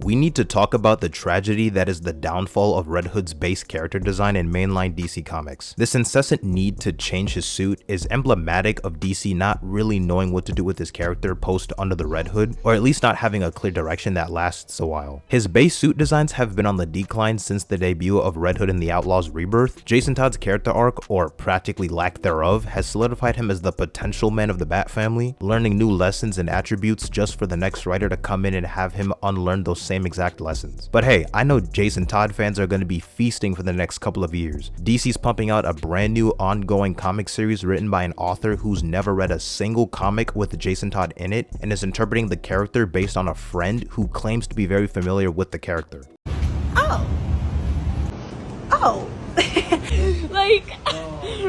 we need to talk about the tragedy that is the downfall of Red Hood's base character design in mainline DC Comics. This incessant need to change his suit is emblematic of DC not really knowing what to do with his character post Under the Red Hood, or at least not having a clear direction that lasts a while. His base suit designs have been on the decline since the debut of Red Hood and the Outlaws Rebirth. Jason Todd's character arc, or practically lack thereof, has solidified him as the potential man of the Bat family, learning new lessons and attributes just for the next writer to come in and have him unlearn those same exact lessons. But hey, I know Jason Todd fans are going to be feasting for the next couple of years. DC's pumping out a brand new ongoing comic series written by an author who's never read a single comic with Jason Todd in it and is interpreting the character based on a friend who claims to be very familiar with the character. Oh. Like,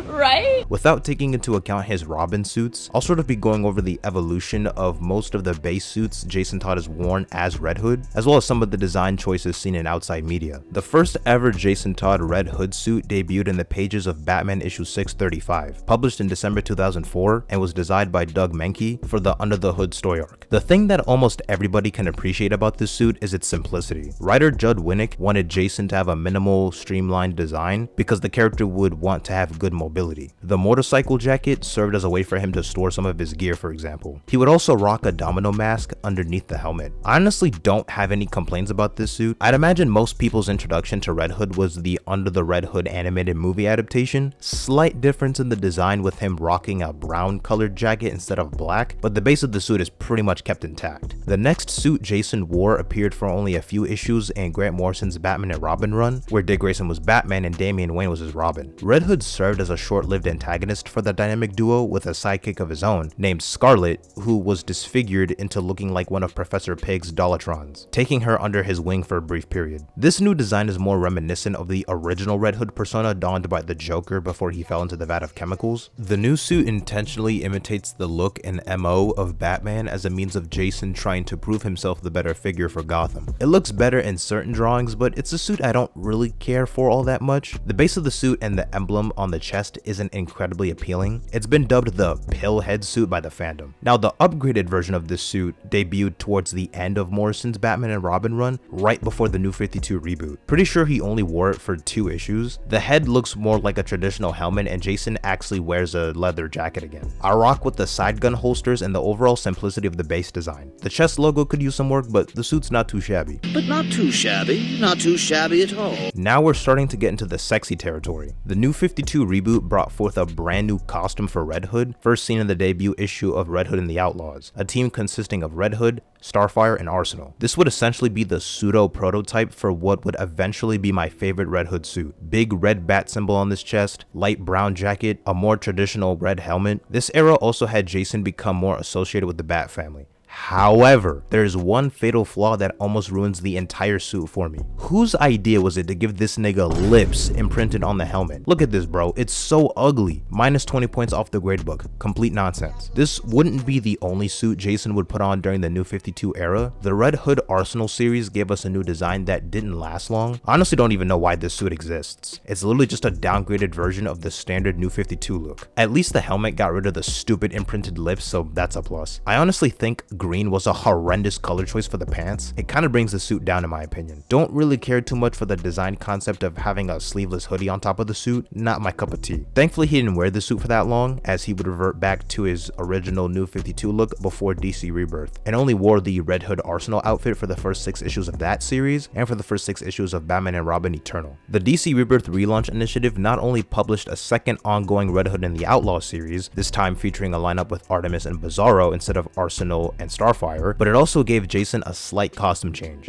right? Without taking into account his Robin suits, I'll sort of be going over the evolution of most of the base suits Jason Todd has worn as Red Hood, as well as some of the design choices seen in outside media. The first ever Jason Todd Red Hood suit debuted in the pages of Batman issue 635, published in December 2004, and was designed by Doug Menke for the Under the Hood story arc. The thing that almost everybody can appreciate about this suit is its simplicity. Writer Judd Winnick wanted Jason to have a minimal, streamlined design because the character would want to have good mobility. The motorcycle jacket served as a way for him to store some of his gear, for example. He would also rock a domino mask underneath the helmet. I honestly don't have any complaints about this suit. I'd imagine most people's introduction to Red Hood was the Under the Red Hood animated movie adaptation. Slight difference in the design with him rocking a brown colored jacket instead of black, but the base of the suit is pretty much kept intact. The next suit Jason wore appeared for only a few issues in Grant Morrison's Batman and Robin run, where Dick Grayson was Batman and Damian Wayne was his Robin. Red Hood served as a short-lived antagonist for the dynamic duo with a sidekick of his own named Scarlet, who was disfigured into looking like one of Professor Pig's Dolatrons, taking her under his wing for a brief period. This new design is more reminiscent of the original Red Hood persona donned by the Joker before he fell into the vat of chemicals. The new suit intentionally imitates the look and MO of Batman as a means of Jason trying to prove himself the better figure for Gotham. It looks better in certain drawings, but it's a suit I don't really care for all that much. The base of the suit and the emblem on the chest isn't incredibly appealing. It's been dubbed the Pillhead suit by the fandom. Now, the upgraded version of this suit debuted towards the end of Morrison's Batman and Robin run, right before the New 52 reboot. Pretty sure he only wore it for 2 issues. The head looks more like a traditional helmet, and Jason actually wears a leather jacket again. I rock with the side gun holsters and the overall simplicity of the base design. The chest logo could use some work, but the suit's not too shabby. But not too shabby at all. Now we're starting to get into the sexy territory. The New 52 reboot brought forth a brand new costume for Red Hood, first seen in the debut issue of Red Hood and the Outlaws, a team consisting of Red Hood, Starfire, and Arsenal. This would essentially be the pseudo prototype for what would eventually be my favorite Red Hood suit. Big red bat symbol on this chest, light brown jacket, a more traditional red helmet. This era also had Jason become more associated with the Bat family. However, there is one fatal flaw that almost ruins the entire suit for me. Whose idea was it to give this nigga lips imprinted on the helmet? Look at this, bro. It's so ugly. Minus 20 points off the gradebook. Complete nonsense. This wouldn't be the only suit Jason would put on during the New 52 era. The Red Hood Arsenal series gave us a new design that didn't last long. I honestly don't even know why this suit exists. It's literally just a downgraded version of the standard New 52 look. At least the helmet got rid of the stupid imprinted lips, so that's a plus. I honestly think green was a horrendous color choice for the pants. It kind of brings the suit down in my opinion. Don't really care too much for the design concept of having a sleeveless hoodie on top of the suit. Not my cup of tea. Thankfully he didn't wear the suit for that long, as he would revert back to his original New 52 look before DC Rebirth, and only wore the Red Hood Arsenal outfit for the first 6 issues of that series and for the first 6 issues of Batman and Robin Eternal. The DC Rebirth relaunch initiative not only published a second ongoing Red Hood and the Outlaw series, this time featuring a lineup with Artemis and Bizarro instead of Arsenal and Starfire, but it also gave Jason a slight costume change.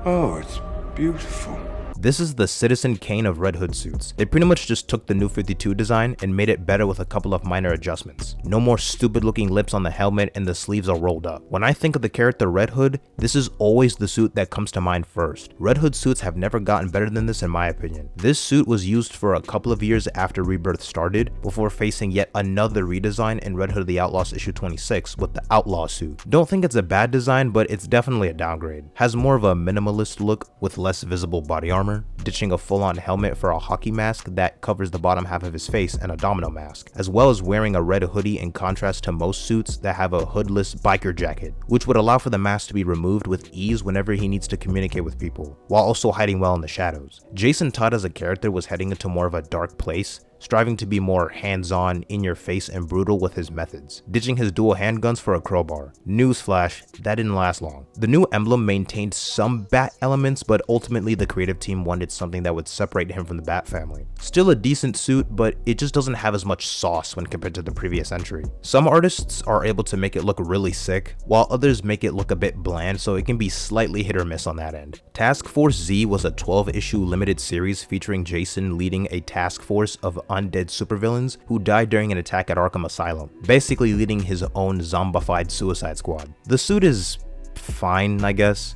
Oh, it's beautiful. This is the Citizen Kane of Red Hood suits. They pretty much just took the New 52 design and made it better with a couple of minor adjustments. No more stupid looking lips on the helmet and the sleeves are rolled up. When I think of the character Red Hood, this is always the suit that comes to mind first. Red Hood suits have never gotten better than this in my opinion. This suit was used for a couple of years after Rebirth started, before facing yet another redesign in Red Hood the Outlaws issue 26 with the Outlaw suit. Don't think it's a bad design, but it's definitely a downgrade. Has more of a minimalist look with less visible body armor. armor, ditching a full-on helmet for a hockey mask that covers the bottom half of his face and a domino mask, as well as wearing a red hoodie in contrast to most suits that have a hoodless biker jacket, which would allow for the mask to be removed with ease whenever he needs to communicate with people, while also hiding well in the shadows. Jason Todd as a character was heading into more of a dark place, striving to be more hands-on, in-your-face, and brutal with his methods, ditching his dual handguns for a crowbar. Newsflash, that didn't last long. The new emblem maintained some Bat elements, but ultimately the creative team wanted something that would separate him from the Bat family. Still a decent suit, but it just doesn't have as much sauce when compared to the previous entry. Some artists are able to make it look really sick, while others make it look a bit bland, so it can be slightly hit or miss on that end. Task Force Z was a 12-issue limited series featuring Jason leading a task force of undead supervillains who died during an attack at Arkham Asylum, basically leading his own zombified Suicide Squad. The suit is fine, I guess.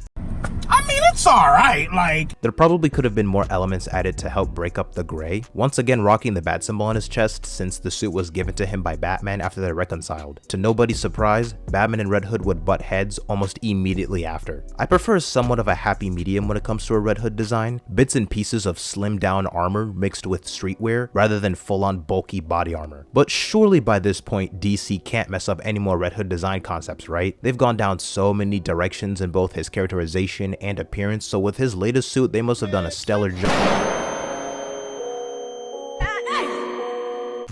I mean, it's alright, like... There probably could have been more elements added to help break up the gray, once again rocking the bat symbol on his chest since the suit was given to him by Batman after they reconciled. To nobody's surprise, Batman and Red Hood would butt heads almost immediately after. I prefer somewhat of a happy medium when it comes to a Red Hood design, bits and pieces of slimmed down armor mixed with streetwear rather than full-on bulky body armor. But surely by this point, DC can't mess up any more Red Hood design concepts, right? They've gone down so many directions in both his characterization and appearance, so with his latest suit they must have done a stellar job.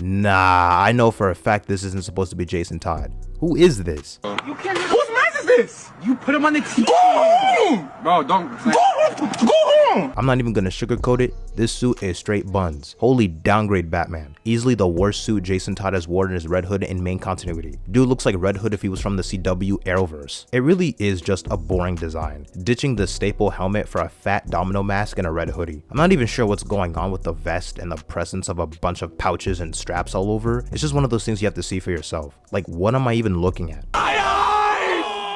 Nah, I know for a fact this isn't supposed to be Jason Todd. Who is this? You can't... Whose man is this? You put him on the TV. Go home! Bro, don't... Go home! I'm not even gonna sugarcoat it. This suit is straight buns. Holy downgrade Batman. Easily the worst suit Jason Todd has worn is Red Hood in main continuity. Dude looks like Red Hood if he was from the CW Arrowverse. It really is just a boring design, ditching the staple helmet for a fat domino mask and a red hoodie. I'm not even sure what's going on with the vest and the presence of a bunch of pouches and straps all over. It's just one of those things you have to see for yourself. Like, what am I even looking at?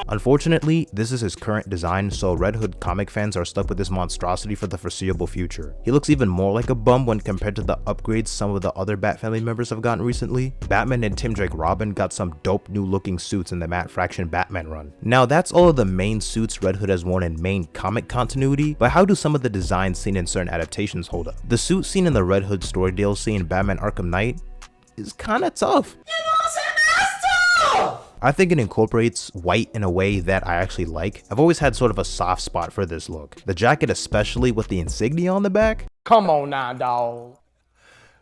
Unfortunately, this is his current design, so Red Hood comic fans are stuck with this monstrosity for the foreseeable future. He looks even more like a bum when compared to the upgrades some of the other Bat family members have gotten recently. Batman and Tim Drake Robin got some dope new looking suits in the Matt Fraction Batman run. Now that's all of the main suits Red Hood has worn in main comic continuity, but how do some of the designs seen in certain adaptations hold up? The suit seen in the Red Hood story DLC in Batman Arkham Knight is kinda tough. I think it incorporates white in a way that I actually like. I've always had sort of a soft spot for this look. The jacket, especially with the insignia on the back. Come on now, dawg.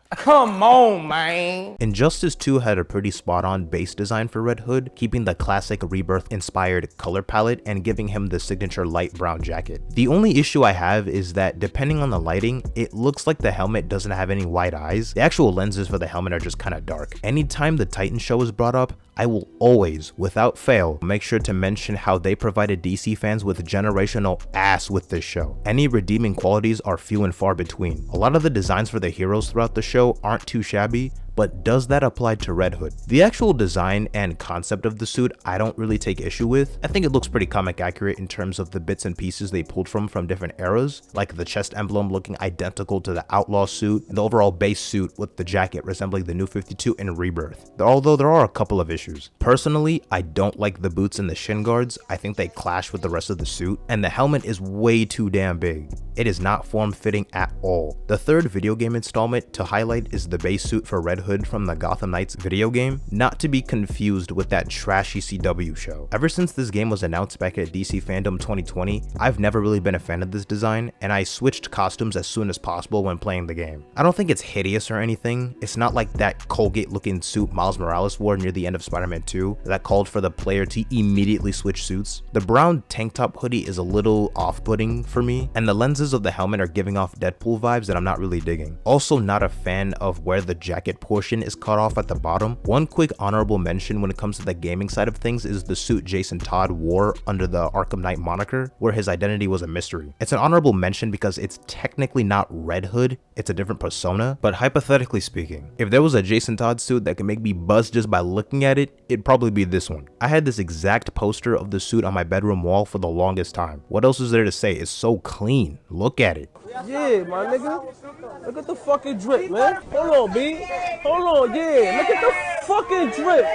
Come on, man. Injustice 2 had a pretty spot-on base design for Red Hood, keeping the classic Rebirth-inspired color palette and giving him the signature light brown jacket. The only issue I have is that depending on the lighting, it looks like the helmet doesn't have any white eyes. The actual lenses for the helmet are just kind of dark. Anytime the Titan show is brought up, I will always, without fail, make sure to mention how they provided DC fans with generational ass with this show. Any redeeming qualities are few and far between. A lot of the designs for the heroes throughout the show aren't too shabby, but does that apply to Red Hood? The actual design and concept of the suit I don't really take issue with. I think it looks pretty comic accurate in terms of the bits and pieces they pulled from different eras, like the chest emblem looking identical to the Outlaw suit, and the overall base suit with the jacket resembling the New 52 in Rebirth, although there are a couple of issues. Personally, I don't like the boots and the shin guards. I think they clash with the rest of the suit, and the helmet is way too damn big. It is not form-fitting at all. The third video game installment to highlight is the base suit for Red Hood from the Gotham Knights video game, not to be confused with that trashy CW show. Ever since this game was announced back at DC Fandom 2020, I've never really been a fan of this design, and I switched costumes as soon as possible when playing the game. I don't think it's hideous or anything. It's not like that Colgate looking suit Miles Morales wore near the end of Spider-Man 2 that called for the player to immediately switch suits. The brown tank top hoodie is a little off-putting for me, and the lenses of the helmet are giving off Deadpool vibes that I'm not really digging. Also not a fan of where the jacket portion is cut off at the bottom. One quick honorable mention when it comes to the gaming side of things is the suit Jason Todd wore under the Arkham Knight moniker, where his identity was a mystery. It's an honorable mention because it's technically not Red Hood, it's a different persona, but hypothetically speaking, if there was a Jason Todd suit that could make me buzz just by looking at it, it'd probably be this one. I had this exact poster of the suit on my bedroom wall for the longest time. What else is there to say? It's so clean. Look at it. Yeah, my nigga. Look at the fucking drip, man. Hold on, B. Hold on, yeah. Look at the fucking drip.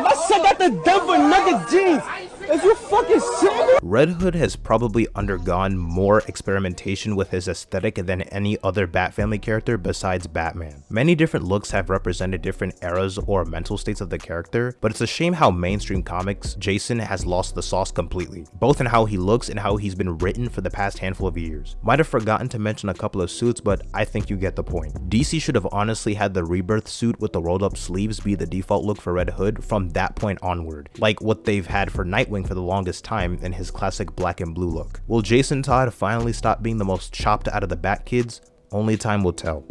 My son got the Denver Nugget jeans. Is you fucking shit? Red Hood has probably undergone more experimentation with his aesthetic than any other Bat family character besides Batman. Many different looks have represented different eras or mental states of the character, but it's a shame how mainstream comics Jason has lost the sauce completely, both in how he looks and how he's been written for the past handful of years. Might have forgotten to mention a couple of suits, but I think you get the point. DC should have honestly had the Rebirth suit with the rolled up sleeves be the default look for Red Hood from that point onward, like what they've had for Nightwing for the longest time in his classic black and blue look. Will Jason Todd finally stop being the most chopped out of the Bat kids? Only time will tell.